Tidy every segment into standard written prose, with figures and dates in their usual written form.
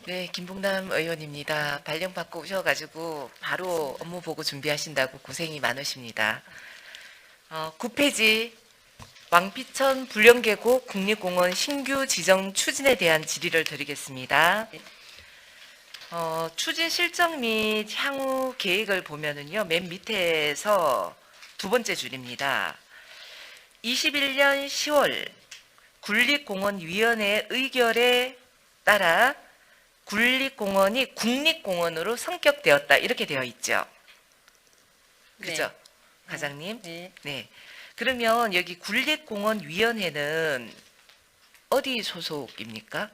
네, 김봉남 의원입니다. 발령 받고 오셔가지고 바로 업무 보고 준비하신다고 고생이 많으십니다. 9페이지 왕피천 불령계곡 국립공원 신규 지정 추진에 대한 질의를 드리겠습니다. 추진 실정 및 향후 계획을 보면은요, 맨 밑에서 두 번째 줄입니다. 21년 10월 군립공원위원회 의결에 따라 군립공원이 국립공원으로 성격되었다 이렇게 되어 있죠. 그죠? 네. 과장님? 네. 네. 그러면 여기 군립공원위원회는 어디 소속입니까?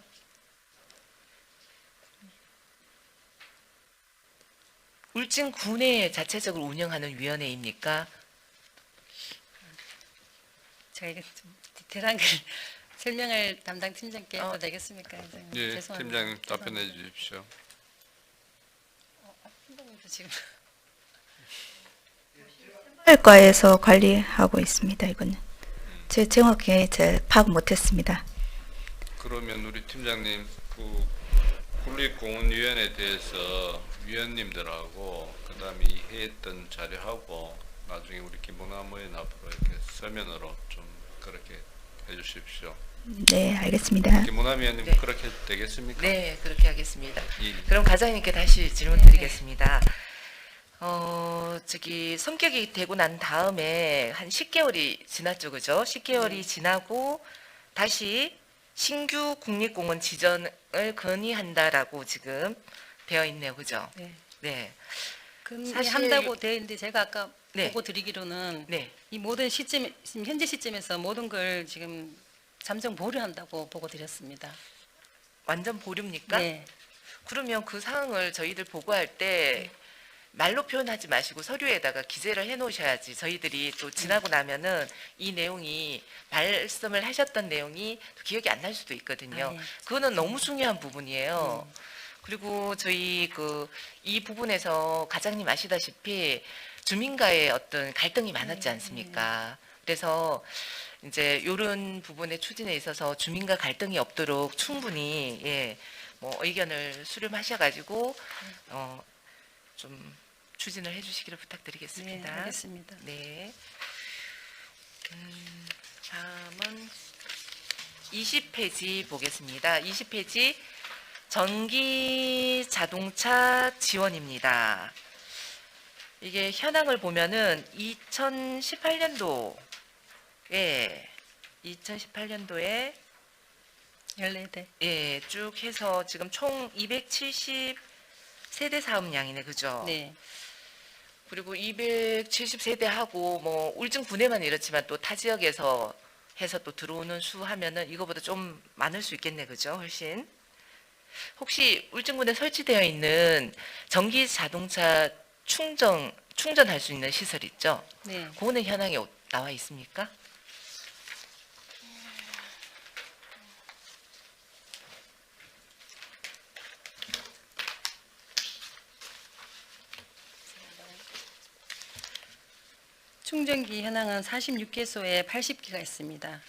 울진 군에 자체적으로 운영하는 위원회입니까? 저희가 좀 디테일한 걸 설명을 담당 팀장께 해도 되겠습니까? 예, 죄송합니다. 팀장님 답변해 죄송합니다. 주십시오. 팀장님도 지금 생활과에서 관리하고 있습니다. 이거는 제 정확히 파악 못했습니다. 그러면 우리 팀장님 그 국립공원위원회에 대해서 위원님들하고 그다음에 이 회했던 자료하고 나중에 우리 김봉남 의원 앞으로 이렇게 서면으로 좀 그렇게 해주십시오. 네, 알겠습니다. 김봉남 위원님 네. 그렇게 해도 되겠습니까? 네, 그렇게 하겠습니다. 예. 그럼 과장님께 다시 질문 드리겠습니다. 성격이 되고 난 다음에 한 10개월이 지났죠, 그죠? 10개월이 지나고 다시 신규 국립공원 지정을 건의한다라고 지금 되어 있네요, 그죠? 네. 네. 사실 한다고 되어 있는데 제가 아까 네. 보고 드리기로는 네. 이 모든 시점 지금 현재 시점에서 모든 걸 지금 잠정 보류한다고 보고 드렸습니다. 완전 보류입니까? 네. 그러면 그 사항을 저희들 보고할 때 말로 표현하지 마시고 서류에다가 기재를 해 놓으셔야지 저희들이 또 지나고 나면은 이 내용이 말씀을 하셨던 내용이 또 기억이 안 날 수도 있거든요. 아, 예. 그거는 너무 중요한 부분이에요. 그리고 저희 이 부분에서 과장님 아시다시피 주민과의 어떤 갈등이 많았지 않습니까? 그래서 이제 이런 부분의 추진에 있어서 주민과 갈등이 없도록 충분히 뭐 의견을 수렴하셔가지고 좀 추진을 해주시기를 네, 부탁드리겠습니다. 알겠습니다. 네. 다음은 20페이지 보겠습니다. 20페이지 전기 자동차 지원입니다. 이게 현황을 보면은 2018년도에 14대. 예, 쭉 해서 지금 총 270세대 사업량이네, 그죠? 네. 그리고 270세대 하고 뭐 울진 군에만 이렇지만 또 타 지역에서 해서 또 들어오는 수 하면은 이거보다 좀 많을 수 있겠네, 그죠? 훨씬. 혹시 울진군에 설치되어 있는 전기 자동차 충전할 수 있는 시설 있죠? 네. 그거는 현황에 나와 있습니까? 충전기 현황은 46개소에 80기가 있습니다.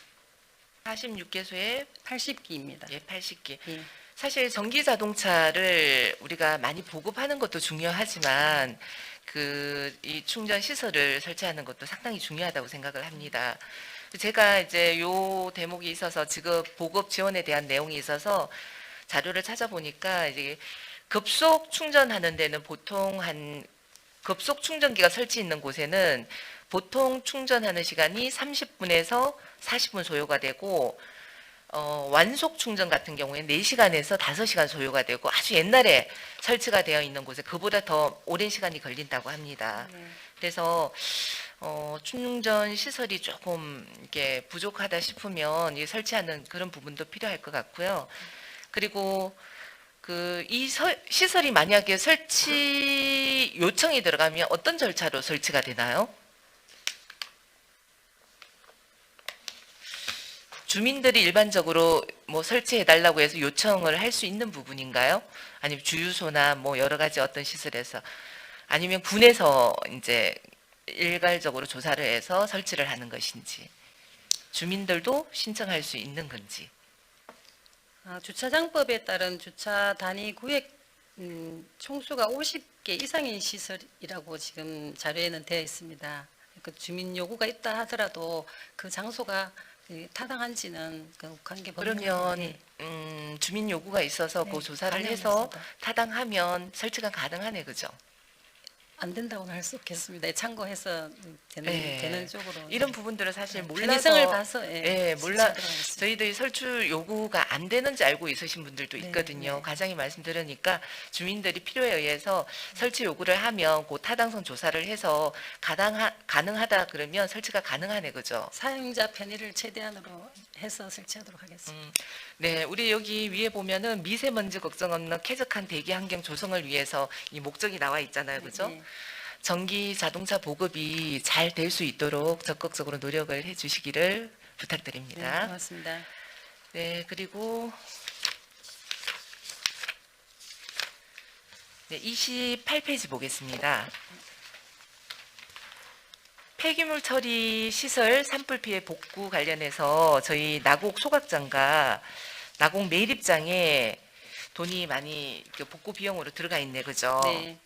46개소에 80기입니다. 80기. 예. 사실 전기 자동차를 우리가 많이 보급하는 것도 중요하지만 이 충전 시설을 설치하는 것도 상당히 중요하다고 생각을 합니다. 제가 이제 요 대목이 있어서 지금 보급 지원에 대한 내용이 있어서 자료를 찾아보니까 이제 급속 충전하는 데는 보통 급속 충전기가 설치 있는 곳에는 보통 충전하는 시간이 30분에서 40분 소요가 되고 완속 충전 같은 경우에는 4시간에서 5시간 소요가 되고 아주 옛날에 설치가 되어 있는 곳에 그보다 더 오랜 시간이 걸린다고 합니다. 그래서 충전 시설이 조금 이렇게 부족하다 싶으면 설치하는 그런 부분도 필요할 것 같고요. 그리고 시설이 만약에 설치 요청이 들어가면 어떤 절차로 설치가 되나요? 주민들이 일반적으로 뭐 설치해달라고 해서 요청을 할 수 있는 부분인가요? 아니면 주유소나 뭐 여러 가지 어떤 시설에서 아니면 군에서 이제 일괄적으로 조사를 해서 설치를 하는 것인지 주민들도 신청할 수 있는 건지. 주차장법에 따른 주차 단위 구획 총수가 50개 이상인 시설이라고 지금 자료에는 되어 있습니다. 그 주민 요구가 있다 하더라도 그 장소가 타당한지는 그 관계 그러면 주민 요구가 있어서 네, 그 조사를 가능한 해서 있습니다. 타당하면 설치가 가능하네, 그죠? 안 된다고는 할 수 없겠습니다. 참고해서 되는 쪽으로 이런 부분들을 사실 몰라서 편의성을 봐서 몰라 설치하도록 하겠습니다. 저희들이 설치 요구가 안 되는지 알고 있으신 분들도 네, 있거든요. 네. 과장이 말씀 들으니까 주민들이 필요에 의해서 설치 요구를 하면 그 타당성 조사를 해서 가능하다 그러면 설치가 가능하네, 그죠? 사용자 편의를 최대한으로 해서 설치하도록 하겠습니다. 네, 우리 여기 위에 보면은 미세먼지 걱정 없는 쾌적한 대기 환경 조성을 위해서 이 목적이 나와 있잖아요, 그죠? 네. 전기 자동차 보급이 잘 될 수 있도록 적극적으로 노력을 해주시기를 네, 부탁드립니다. 고맙습니다. 네, 그리고 28페이지 보겠습니다. 폐기물 처리 시설 산불 피해 복구 관련해서 저희 나곡 소각장과 나곡 매립장에 돈이 많이 복구 비용으로 들어가 있네, 그죠? 네,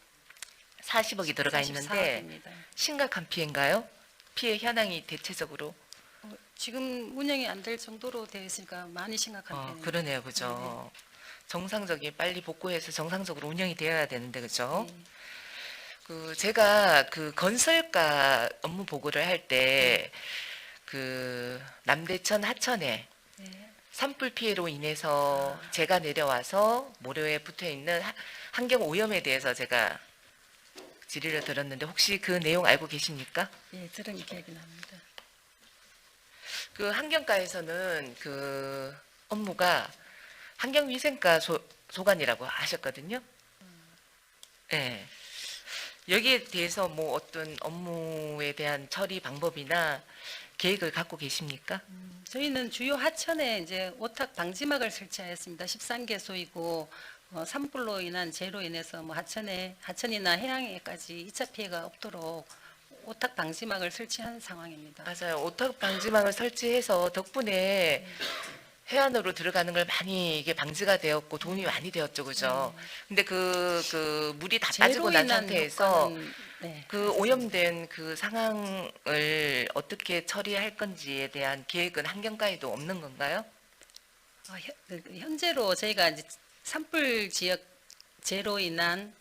40억이 들어가 있는데 44억입니다. 심각한 피해인가요? 피해 현황이 대체적으로 지금 운영이 안 될 정도로 되어 있으니까 많이 심각한 편입니다. 그러네요, 그죠? 정상적인 빨리 복구해서 정상적으로 운영이 되어야 되는데, 그죠? 네. 그 제가 그 건설가 업무 보고를 할 때 그 남대천 하천에 네. 산불 피해로 인해서 제가 내려와서 모래에 붙어 있는 환경 오염에 대해서 제가 질의를 들었는데 혹시 그 내용 알고 계십니까? 예, 들은 기억이 납니다. 그 환경과에서는 그 업무가 환경위생과 소관이라고 하셨거든요. 네. 여기에 대해서 뭐 어떤 업무에 대한 처리 방법이나 계획을 갖고 계십니까? 저희는 주요 하천에 이제 오탁 방지막을 설치하였습니다. 13개소이고 산불로 인한 재로 인해서 뭐 하천이나 해양에까지 2차 피해가 없도록 오탁 방지막을 설치한 상황입니다. 맞아요. 오탁 방지망을 설치해서 덕분에 해안으로 들어가는 걸 많이 이게 방지가 되었고 도움이 많이 되었죠, 그죠? 근데 그 물이 다 빠지고 난 재로 인한 상태에서 효과는, 네, 그 오염된 그 상황을 어떻게 처리할 건지에 대한 계획은 환경과에도 없는 건가요? 현재로 저희가 이제 산불 지역 재로 인한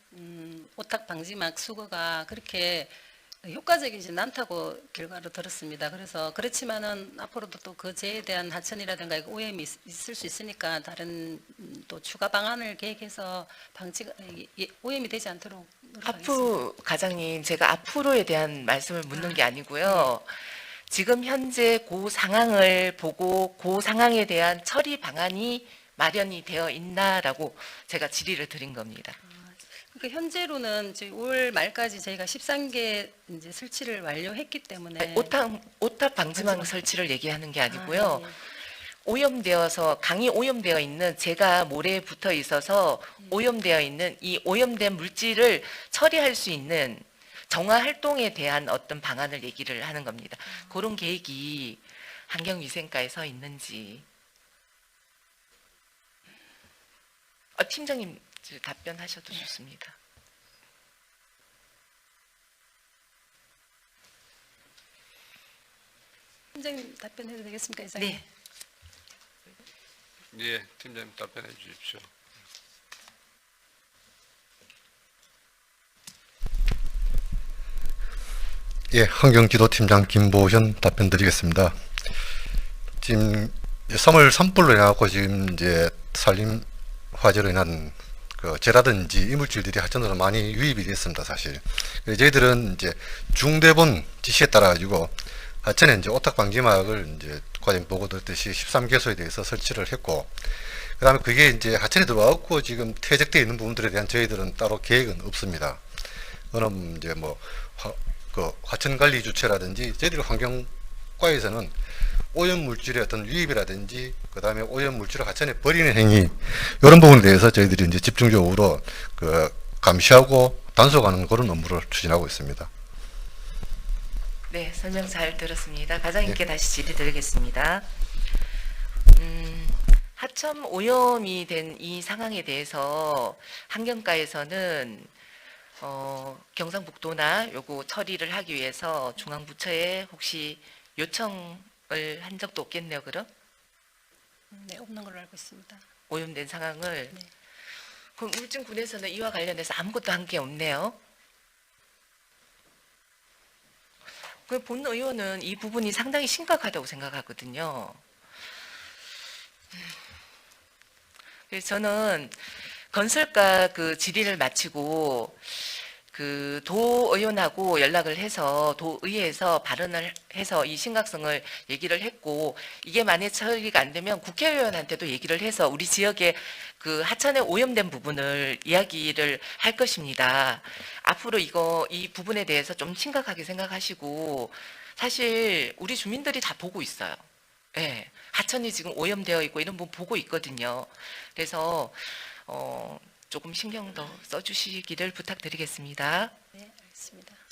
오탁 방지막 수거가 그렇게 효과적이지 않다고 결과로 들었습니다. 그래서 그렇지만은 앞으로도 또 그 재에 대한 하천이라든가 오염이 있을 수 있으니까 다른 또 추가 방안을 계획해서 오염이 되지 않도록 노력하겠습니다. 앞으로 과장님, 제가 앞으로에 대한 말씀을 묻는 게 아니고요. 지금 현재 그 상황을 보고 그 상황에 대한 처리 방안이 마련이 되어 있나라고 제가 질의를 드린 겁니다. 그러니까 현재로는 저희 올 말까지 저희가 13개 이제 설치를 완료했기 때문에 오탑 방지망 설치를 얘기하는 게 아니고요. 예. 오염되어서 강이 오염되어 있는 제가 모래에 붙어 있어서 오염되어 있는 이 오염된 물질을 처리할 수 있는 정화 활동에 대한 어떤 방안을 얘기를 하는 겁니다. 그런 계획이 환경위생과에서 있는지. 팀장님 답변하셔도 좋습니다. 팀장님 답변해도 되겠습니까, 이사님? 네. 예, 팀장님 답변해 주십시오. 예, 환경지도팀장 김보현 답변 드리겠습니다. 지금 3월 산불로 인하고 지금 이제 산림 화재로 인한 그 재라든지 이물질들이 하천으로 많이 유입이 됐습니다, 사실. 그래서 저희들은 이제 중대본 지시에 따라 가지고 하천에 이제 오탁 방지막을 이제 과장 보고 드렸듯이 13개소에 대해서 설치를 했고, 그 다음에 그게 이제 하천에 들어왔고 지금 퇴적되어 있는 부분들에 대한 저희들은 따로 계획은 없습니다. 그럼 이제 뭐 하천 관리 주체라든지 저희들 환경과에서는 오염 물질의 어떤 유입이라든지 그 다음에 오염 물질을 하천에 버리는 행위 이런 부분에 대해서 저희들이 이제 집중적으로 감시하고 단속하는 그런 업무를 추진하고 있습니다. 네, 설명 잘 들었습니다. 과장님께 다시 질의 드리겠습니다. 하천 오염이 된 이 상황에 대해서 환경과에서는 경상북도나 요거 처리를 하기 위해서 중앙부처에 혹시 요청을 한 적도 없겠네요, 그럼? 네, 없는 걸로 알고 있습니다. 오염된 상황을. 네. 그럼 울진군에서는 이와 관련해서 아무것도 한 게 없네요. 그 본 의원은 이 부분이 상당히 심각하다고 생각하거든요. 그래서 저는 건설과 그 질의를 마치고 그 도의원하고 연락을 해서 도의회에서 발언을 해서 이 심각성을 얘기를 했고, 이게 만약 처리가 안 되면 국회의원한테도 얘기를 해서 우리 지역에 그 하천에 오염된 부분을 이야기를 할 것입니다. 앞으로 이 부분에 대해서 좀 심각하게 생각하시고, 사실 우리 주민들이 다 보고 있어요. 예, 하천이 지금 오염되어 있고 이런 부분 보고 있거든요. 그래서 조금 신경 더 써주시기를 부탁드리겠습니다. 네, 알겠습니다.